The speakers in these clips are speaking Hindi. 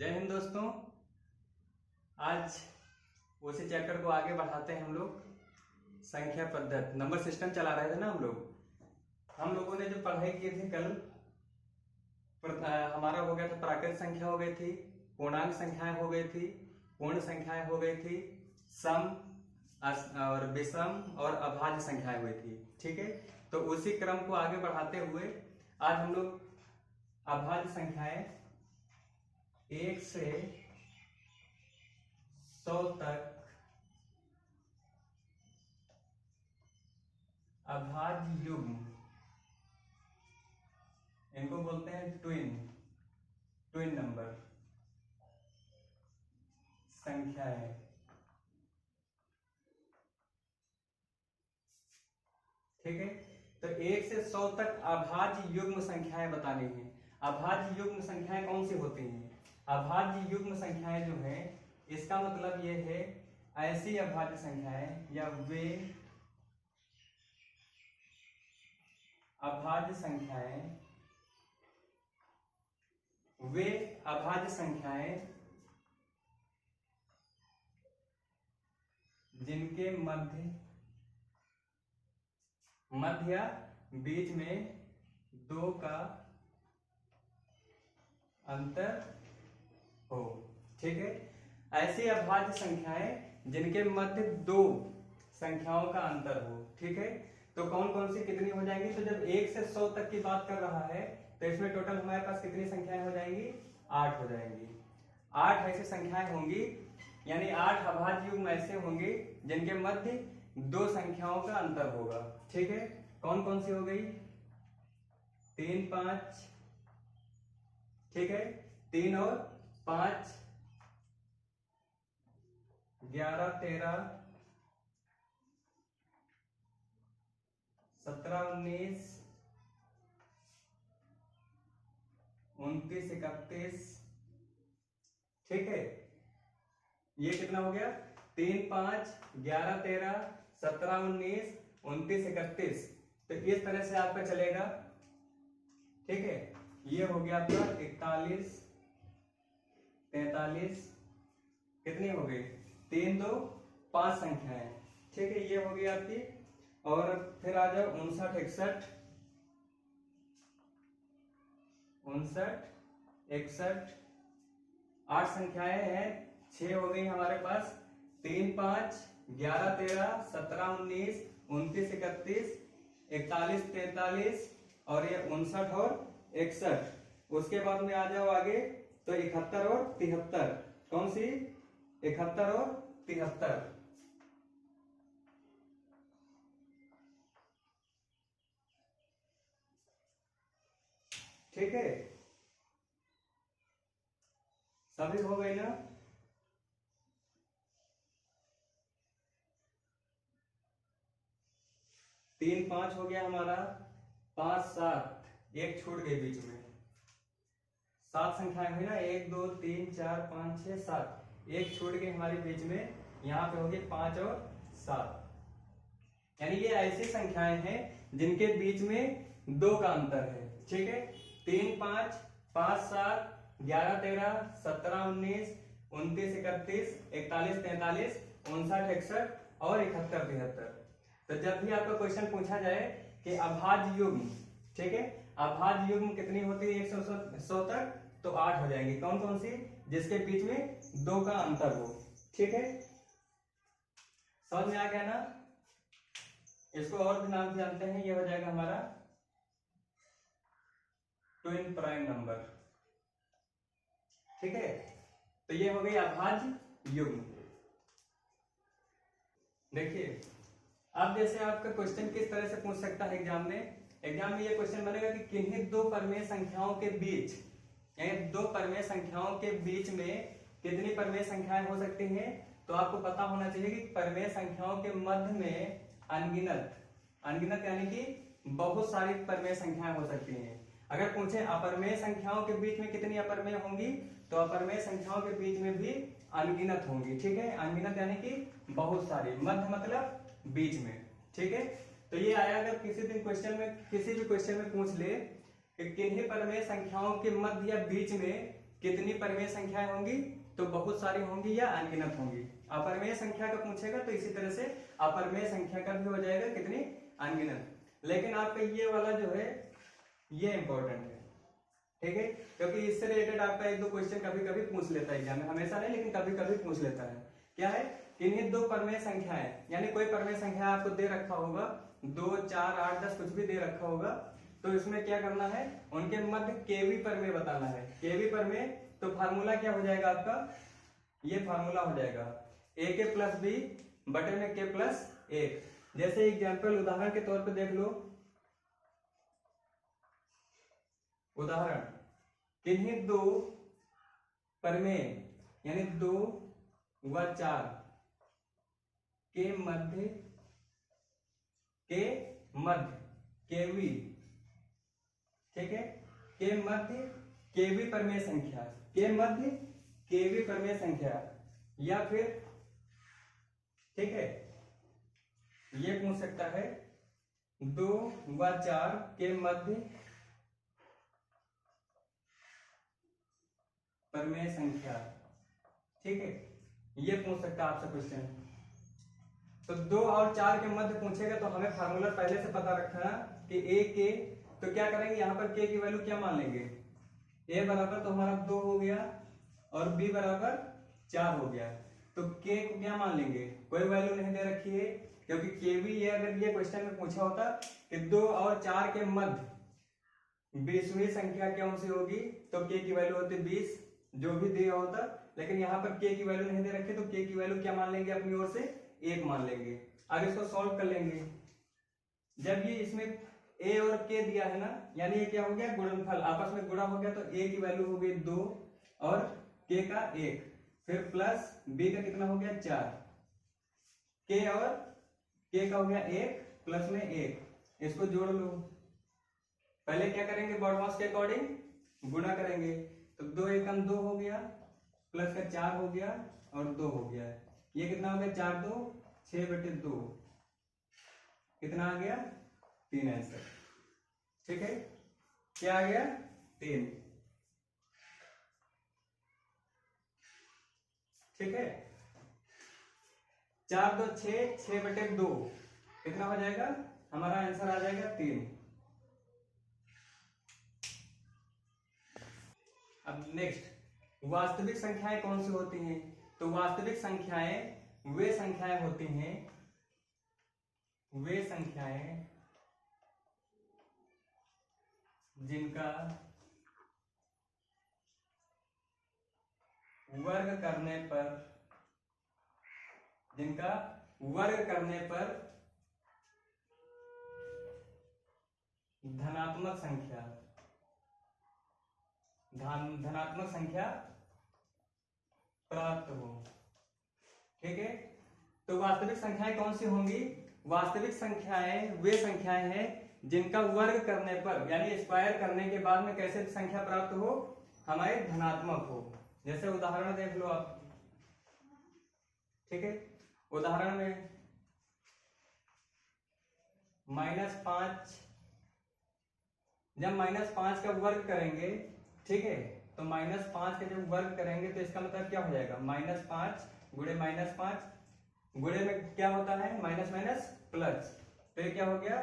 जय हिंद दोस्तों। आज उसी चैप्टर को आगे बढ़ाते हैं हम लोग। संख्या पद्धति नंबर सिस्टम चला रहे थे ना हम लोगों ने जो पढ़ाई की थी कल हमारा हो गया था प्राकृत संख्या हो गई थी, पूर्णांक संख्याएं हो गई थी, पूर्ण संख्याएं हो गई थी, सम और विषम और अभाज्य संख्याएं हुई थी। ठीक है, तो उसी क्रम को आगे बढ़ाते हुए आज हम लोग अभाज्य संख्याएं 1 से 100 तक अभाज्य युग्म, इनको बोलते हैं ट्विन नंबर संख्याएं। ठीक है, तो 1 से 100 तक अभाज्य युग्म संख्याएं बतानी है। अभाज्य युग्म संख्याएं कौन सी होती हैं? अभाज्य युग्म संख्याएं जो है इसका मतलब ये है ऐसी अभाज्य संख्याएं या वे अभाज्य संख्याएं जिनके मध्य या बीच में 2 का अंतर हो। ठीक है, ऐसी अभाज्य संख्याएं जिनके मध्य 2 संख्याओं का अंतर हो। ठीक है, तो कौन कौन सी कितनी हो जाएंगी? तो जब 1 से 100 तक की बात कर रहा है तो इसमें टोटल हमारे पास कितनी संख्याएं हो जाएंगी? 8 हो जाएंगी। 8 ऐसी संख्याएं होंगी, यानी 8 अभाज्य युग्म ऐसे होंगे जिनके मध्य 2 संख्याओं का अंतर होगा। ठीक है, कौन कौन सी हो गई? 3, 5। ठीक है, 3 और 5, 11, 13, 17, 19, 29, 31। ठीक है, ये कितना हो गया? 3, 5, 11, 13, 17, 19, 29, 31। तो इस तरह से आपका चलेगा। ठीक है, ये हो गया आपका 41, 43। कितनी हो गई? 3, 2, 5 संख्याएं। ठीक है, ये हो गई आपकी। और फिर आ जाओ 59, 61, 61। 8 संख्याएं हैं, 6 हो गई हमारे पास। 3, 5, 11, 13, 17, 19, 29, 31, 41, 43 और ये 59 और 61। उसके बाद में आ जाओ आगे तो 71 और 73। कौन सी? 71 और 73। ठीक है, सभी हो गई ना? तीन 5 हो गया हमारा, 5, 7, एक छूट गई बीच में। 7 संख्याएं हुई ना, 1, 2, 3, 4, 5, 6, 7। एक छूट गई हमारे बीच में, यहाँ पे होगी 5 और 7। यानी ये ऐसी संख्याएं हैं जिनके बीच में 2 का अंतर है। ठीक है, 3, 5, 5, 7, 11, 13, 17, 19, 29, 31, 41, 43, 59, 61 और 71, 73। तो जब भी आपका क्वेश्चन पूछा जाए कि अभाज्य युग्म, ठीक है, अभाज्य युग्म कितनी होती है 1 से 100 तक, तो 8 हो जाएंगी। कौन कौन सी? जिसके बीच में 2 का अंतर हो। ठीक है, समझ में आ गया ना? इसको और भी नाम जानते हैं, ये हो जाएगा हमारा ट्विन प्राइम नंबर। ठीक है, तो ये हो गई अभाज्य युग्म। देखिए, अब जैसे आपका क्वेश्चन किस तरह से पूछ सकता है एग्जाम में ये क्वेश्चन बनेगा कि किन्हीं 2 परमेय संख्याओं के बीच, यानी 2 परमेय संख्याओं के बीच में कितनी परमेय संख्याएं हो सकती हैं? तो आपको पता होना चाहिए कि परमेय संख्याओं के मध्य में अनगिनत यानी कि बहुत सारी परमेय संख्याएं हो सकती हैं। अगर पूछे अपरमेय संख्याओं के बीच में कितनी अपरमेय होंगी, तो अपरमेय संख्याओं के बीच में भी अनगिनत होंगी। ठीक है, अनगिनत यानी कि बहुत सारी, मध्य मतलब बीच में। ठीक है, तो ये आया अगर किसी भी क्वेश्चन में पूछ ले कि किन्हीं परमेय संख्याओं के मध्य या बीच में कितनी परिमेय संख्याएं होंगी, तो बहुत सारी होंगी या अनगिनत होंगी। अपरिमेय संख्या का पूछेगा तो इसी तरह से अपरिमेय संख्या का भी हो जाएगा कितनी, अनगिनत। लेकिन आपका ये वाला जो है ये इंपॉर्टेंट है, ठीक है, क्योंकि इससे रिलेटेड आपका एक दो क्वेश्चन कभी कभी पूछ लेता है एग्जाम में, हमेशा नहीं लेकिन कभी कभी पूछ लेता है। क्या है, किन्हीं दो परिमेय संख्याएं, यानी कोई परिमेय संख्या आपको दे रखा होगा 2, 4, 8, 10 कुछ भी दे रखा होगा, तो इसमें क्या करना है, उनके मध्य केवी परिमेय बताना है। केवी परिमेय तो फार्मूला क्या हो जाएगा आपका, ये फार्मूला हो जाएगा a के प्लस बी बटे में k प्लस 1। जैसे एग्जाम्पल उदाहरण के तौर पे देख लो, उदाहरण किन्हीं दो परिमेय यानी 2 व 4 के मध्य केवी, ठीक है, के मध्य केवी परिमेय संख्या, के मध्य केवी परिमेय संख्या, या फिर ठीक है ये पूछ सकता है 2 व 4 के मध्य परिमेय संख्या, ठीक है, ये पूछ सकता है आपसे क्वेश्चन। तो 2 और 4 के मध्य पूछेगा तो हमें फार्मूला पहले से पता रखना कि a के, तो क्या करेंगे यहाँ पर k की वैल्यू क्या मान लेंगे, a बराबर तो हमारा 2 हो गया और b बराबर 4 हो गया, तो k को क्या मान लेंगे, कोई वैल्यू नहीं दे रखी है, क्योंकि k भी ये अगर ये क्वेश्चन में पूछा होता कि 2 और 4 के मध्य 20वीं संख्या कौन सी होगी, तो k की वैल्यू होती 20 जो भी दिया होता, लेकिन यहाँ पर k की वैल्यू नहीं दे रखी, तो k की वैल्यू क्या मान लेंगे अपनी ओर से, 1 मान लेंगे। आगे इसको सॉल्व कर लेंगे, जब ये इसमें a और k दिया है ना, यानी ये क्या हो गया, गुणनफल आपस में गुणा हो गया, तो a की वैल्यू हो गई 2 और k का 1, फिर प्लस b का कितना हो गया 4, k और k का हो गया 1 प्लस में 1, इसको जोड़ लो। पहले क्या करेंगे, बॉड मास के अकॉर्डिंग गुणा करेंगे, तो 2 एकम 2 हो गया, प्लस का 4 हो गया और 2 हो गया, ये कितना हो गया 4 2 6 बटे 2, कितना आ गया 3 आंसर, ठीक है, क्या आ गया 3, ठीक है, 4 2 6 6 बटे 2 कितना हो जाएगा, हमारा आंसर आ जाएगा 3। अब नेक्स्ट, वास्तविक संख्याएं कौन सी होती हैं, तो वास्तविक संख्याएं वे संख्याएं होती हैं, वे संख्याएं जिनका वर्ग करने पर धनात्मक संख्या प्राप्त हो, ठीक है। तो वास्तविक संख्याएं कौन सी होंगी, वास्तविक संख्याएं वे संख्याएं हैं जिनका वर्ग करने पर यानी स्क्वायर करने के बाद में कैसे संख्या प्राप्त हो, हमारे धनात्मक हो। जैसे उदाहरण देख लो आप, ठीक है, उदाहरण में -5, जब -5 का वर्ग करेंगे, ठीक है, तो -5 का जब वर्ग करेंगे तो इसका मतलब क्या हो जाएगा, -5 गुणे -5 गुणे में क्या होता है माइनस माइनस प्लस, तो ये क्या हो गया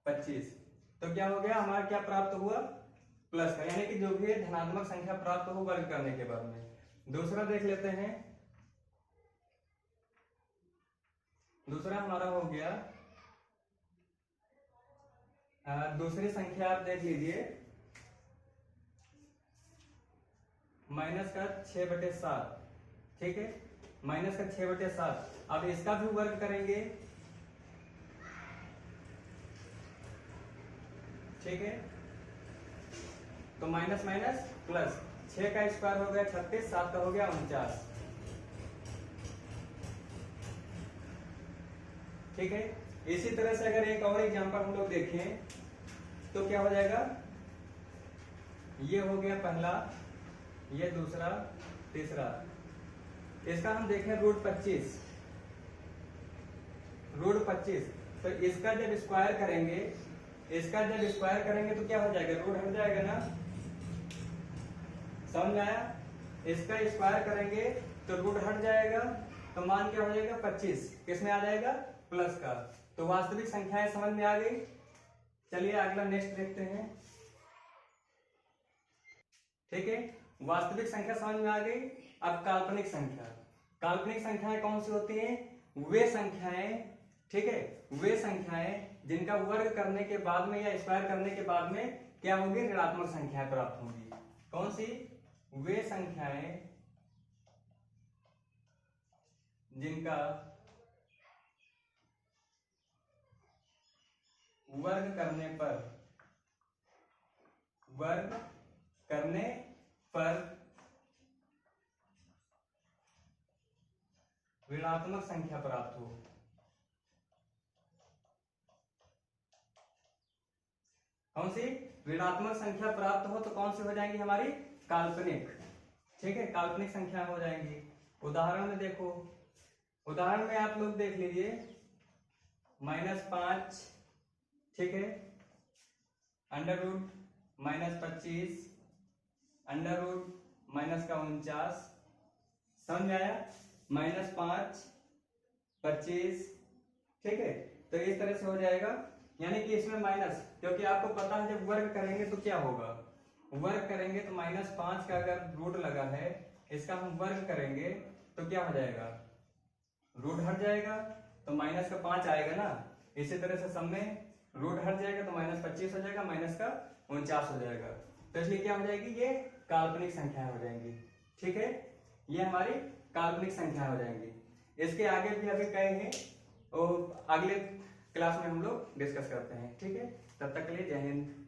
25, तो क्या हो गया हमारा क्या प्राप्त हुआ प्लस का, यानी कि जो भी धनात्मक संख्या प्राप्त हो वर्ग करने के बाद में। दूसरा देख लेते हैं, दूसरा हमारा हो गया, दूसरी संख्या आप देख लीजिए -6/7, ठीक है, -6/7। अब इसका भी वर्ग करेंगे, ठीक है, तो माइनस माइनस प्लस, 6 का स्क्वायर हो गया 36, 7 का हो गया 49, ठीक है। इसी तरह से अगर एक और एग्जांपल हम लोग देखें तो क्या हो जाएगा, ये हो गया पहला, ये दूसरा, तीसरा, इसका हम देखें √25, तो इसका जब स्क्वायर करेंगे, इसका जब स्क्वायर करेंगे तो क्या हो जाएगा, रूट हट जाएगा ना, समझ में आया? इसका स्क्वायर करेंगे तो रूट हट जाएगा, तो मान क्या हो जाएगा 25, किस में आ जाएगा प्लस का। तो वास्तविक संख्याएं समझ में आ गई। चलिए अगला नेक्स्ट देखते हैं। ठीक है, वास्तविक संख्या समझ में आ गई। अब काल्पनिक संख्या। काल्पनिक संख्याएं कौन सी होती हैं? वे संख्याएं, ठीक है, वे संख्याएं जिनका वर्ग करने के बाद में या स्क्वायर करने के बाद में क्या होंगी? ऋणात्मक संख्याएं प्राप्त होंगी। कौन सी? वे संख्याएं जिनका वर्ग करने पर ऋणात्मक संख्या प्राप्त हो। कौन सी? ऋणात्मक संख्या प्राप्त हो तो कौन सी हो जाएंगी? हमारी काल्पनिक। ठीक है, काल्पनिक संख्या हो जाएंगी। उदाहरण में देखो, उदाहरण में आप लोग देख लीजिए, -5, ठीक है, √-25, √-49, समझ में आया? -5, 25, ठीक है, तो इस तरह से हो जाएगा। यानी कि इसमें माइनस, क्योंकि आपको पता है जब वर्ग करेंगे तो क्या होगा, वर्ग करेंगे तो -5 का अगर रूट लगा है, इसका हम वर्ग करेंगे तो क्या हो जाएगा? रूट हट जाएगा तो माइनस का 5 आएगा ना। इसी तरह से सब में रूट हट जाएगा तो -25 हो जाएगा, -49 हो जाएगा। तो इसलिए क्या हो जाएगी? ये काल्पनिक संख्या हो जाएंगी। ठीक है, ये हमारी काल्पनिक संख्या हो जाएंगी। इसके आगे भी अभी कहे हैं और अगले क्लास में हम लोग डिस्कस करते हैं। ठीक है, तब तक के लिए जय हिंद।